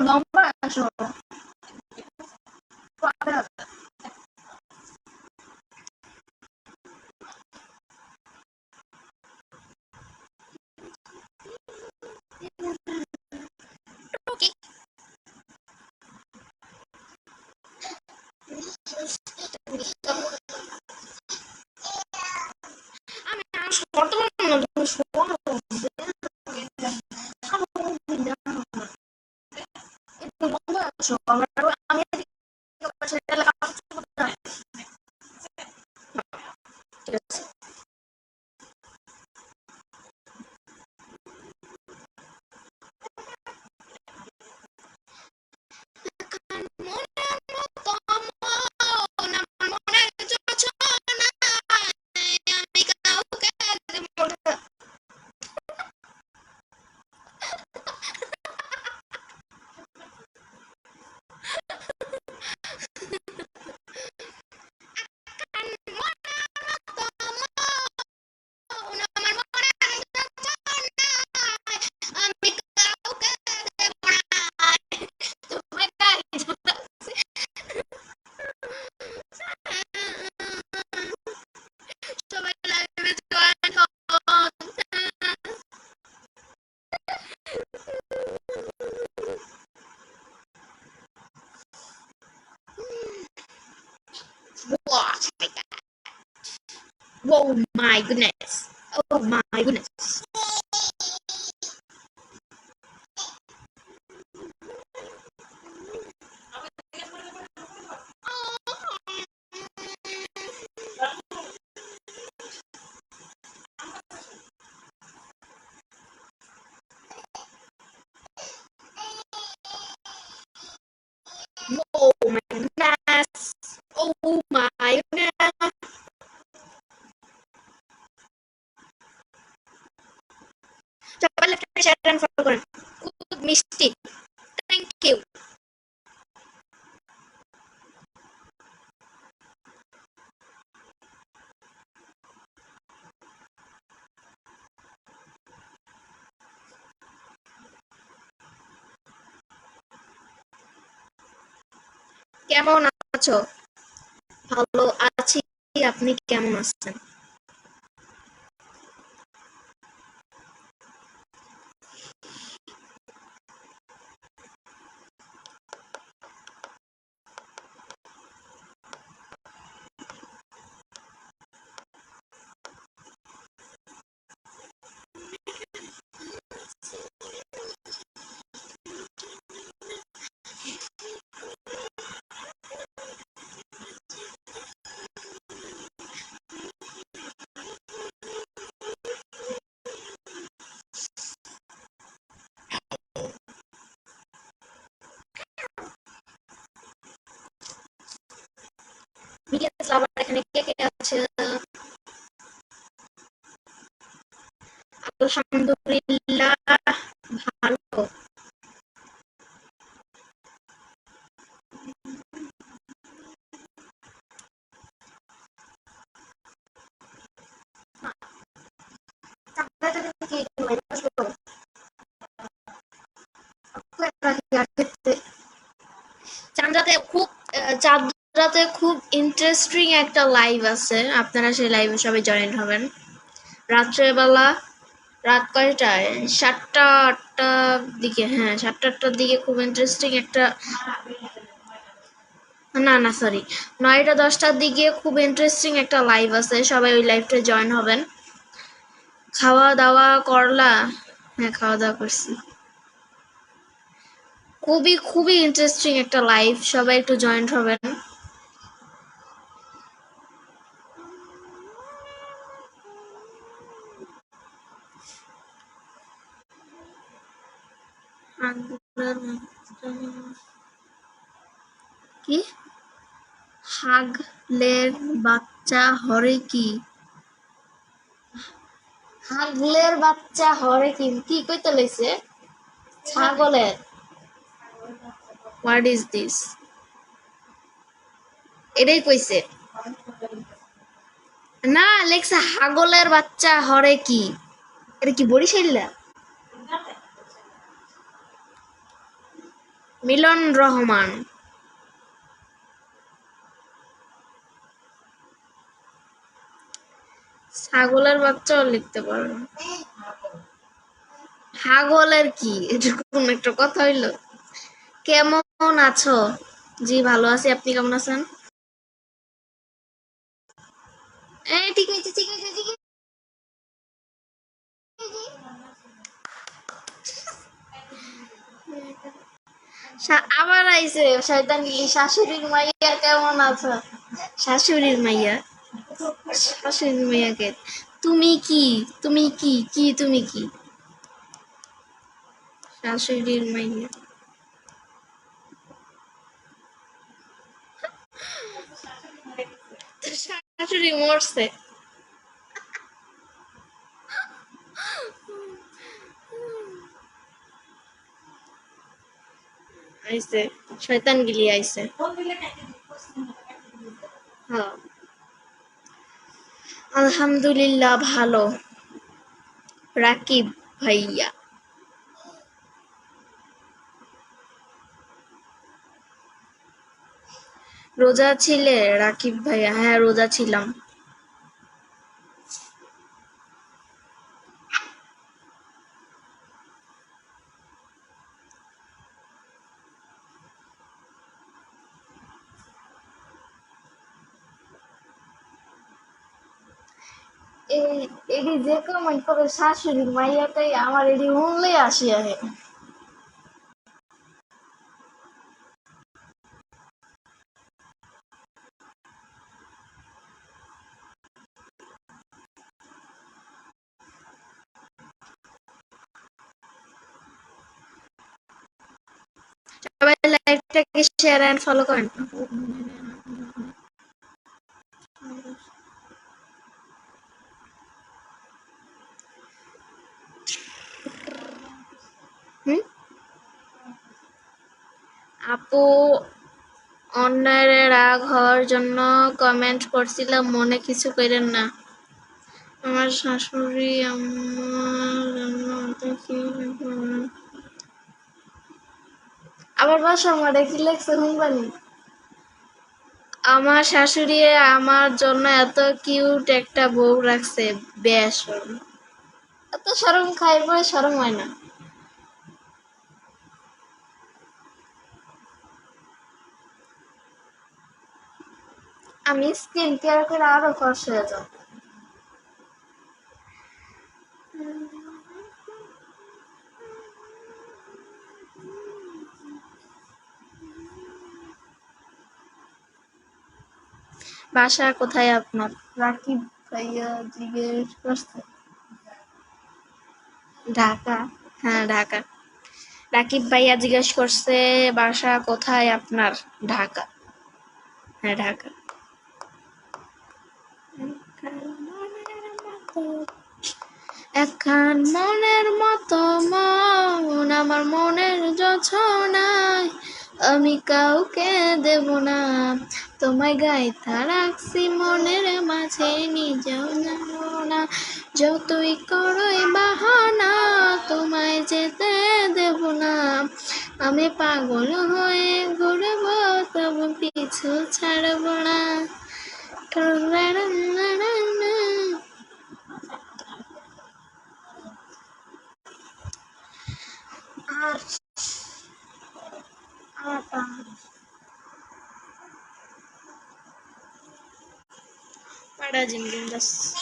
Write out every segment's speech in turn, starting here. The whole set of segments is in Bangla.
লম্বা আসো Oh my goodness. Oh my goodness. Oh my goodness. Oh my goodness. সবাই লেফট শেয়ার এন্ড ফলো করেন খুব মিষ্টি থ্যাংক ইউ কেমন আছো ভালো আছি আপনি কেমন আছেন বিটিএস লাভার এখানে কে কে আছে আলহামদুলিল্লাহ ভালো চান্দ্রাতে খুব চাঁদরাতে খুব ইন্টারেস্টিং একটা লাইভ আছে আপনারা সেই লাইভে সবাই জয়েন হবেন রাত্রেবেলা রাত কয়টায় 7টা 8টার দিকে হ্যাঁ 7টা 8টার দিকে খুব ইন্টারেস্টিং একটা না না সরি, 9টা 10টার দিকে খুব ইন্টারেস্টিং একটা লাইভ আছে, সবাই ওই লাইভটা জয়েন হবেন। খাওয়া দাওয়া করলা? হ্যাঁ, খাওয়া দাওয়া করছি। খুবই খুবই ইন্টারেস্টিং একটা লাইভ, সবাই একটু জয়েন হবেন। কি হাগলের বাচ্চা হরে কি? হাগলের বাচ্চা হরে কি কি কইতে লইছে? ছাগলের? What is this? এটাই কইছে না, লেখছে হাগলের বাচ্চা হরে কি। এটা কি বরিশাইল্লা? মিলন রহমান। ছাগলের বাচ্চাও লিখতে পারো না। হাগলের কি, এটা কোন একটা কথা হইলো? কেমন আছো? জি ভালো আছি, আপনি কেমন আছেন? ঠিক আছে ঠিক আছে ঠিক আছে। আবার আইছে শয়তান গিলি, শাশুড়ির মাইয়া কেমন আছো? শাশুড়ির মাইয়া? শাশুড়ির মাইয়াকে তুমি কি, তুমি কি কি তুমি কি? শাশুড়ির মাইয়া? শাশুড়ি মরছে। আইছে শয়তান গিলি আইছে। হ্যাঁ আলহামদুলিল্লাহ ভালো। রাকিব ভাইয়া? রোজা ছিলে রাকিব ভাইয়া? হ্যাঁ রোজা ছিলাম। এডি যে কমেন্ট করে শাশুড়ির মাইয়াটাই আমার এডি শুনলে আসি আহে। সবাই লাইভটাকে শেয়ার এন্ড ফলো করেন। হুম? আপু অন্যের রাগ হওয়ার জন্য কমেন্ট করছিলাম, মনে কিছু করেন না। আমার শাশুড়ি আমার জন্য আবার বাসা মারে কি লেখছে হুমবানি? আমার শাশুড়ি আমার জন্য এত কিউট একটা বউ রাখছে, বেশ এত শরম খাই পরে শরম হয় না। আমি স্কিন কেয়ার করে আরো ফর্সা হয়ে যাব। বাসা কোথায় আপনার? রাকিব ভাইয়া জিজ্ঞেস করছে। ঢাকা? হ্যাঁ ঢাকা। রাকিব ভাইয়া জিজ্ঞেস করছে বাসা কোথায় আপনার? ঢাকা। হ্যাঁ ঢাকা। একখান মনের মতো মন আমার মনের জছনায়, আমি কাউকে দেব না, তোমায় গাইথা রাখছি মনের মাঝে, নিজেও জানো না, যতই করই বাহানা তোমায় যেতে দেব না, আমি পাগল হয়ে ঘুরব তবু পিছু ছাড়ব না। আর Para jindas.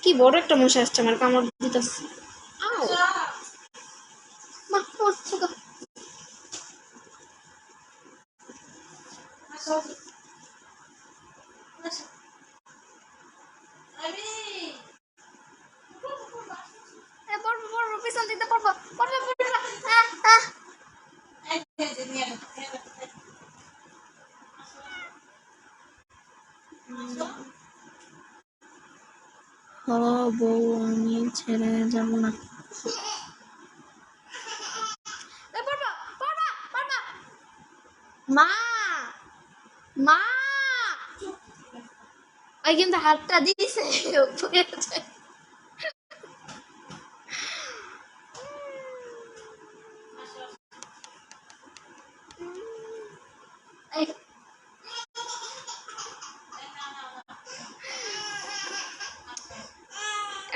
কি বড় একটা মশা আসছে আমার কামড় দিতেছে পিছল দিতে পারবো বউ আমি ছেড়ে যাব না মা মা ওই কিন্তু হাতটা দিছে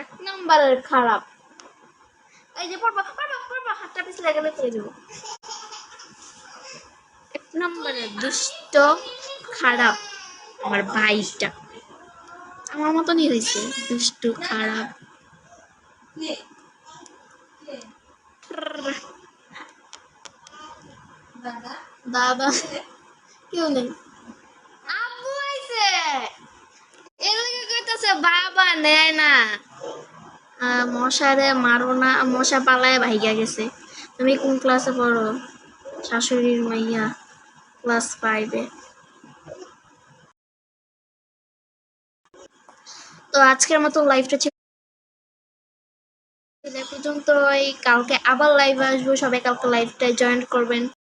এক নম্বরের খারাপ এই যে পড়বা হাতটা পিছলে গেলে পেয়ে যাবো এক নম্বরের দুষ্ট খারাপ আমার ভাইটা আমার মতনই হয়েছে দুষ্ট খারাপ দাদা কেউ নেই আব্বু আইছে এদিকে কইতাছে বাবা নেয় না মশারে মারো না মশা পালায় ভাইগা গেছে তুমি কোন ক্লাসে পড়ো শাশুড়ির মাইয়া ক্লাস 5-এ তো আজকের মতো লাইভটা পর্যন্ত কালকে আবার লাইভে আসবো সবাই কালকে লাইভটা জয়েন করবেন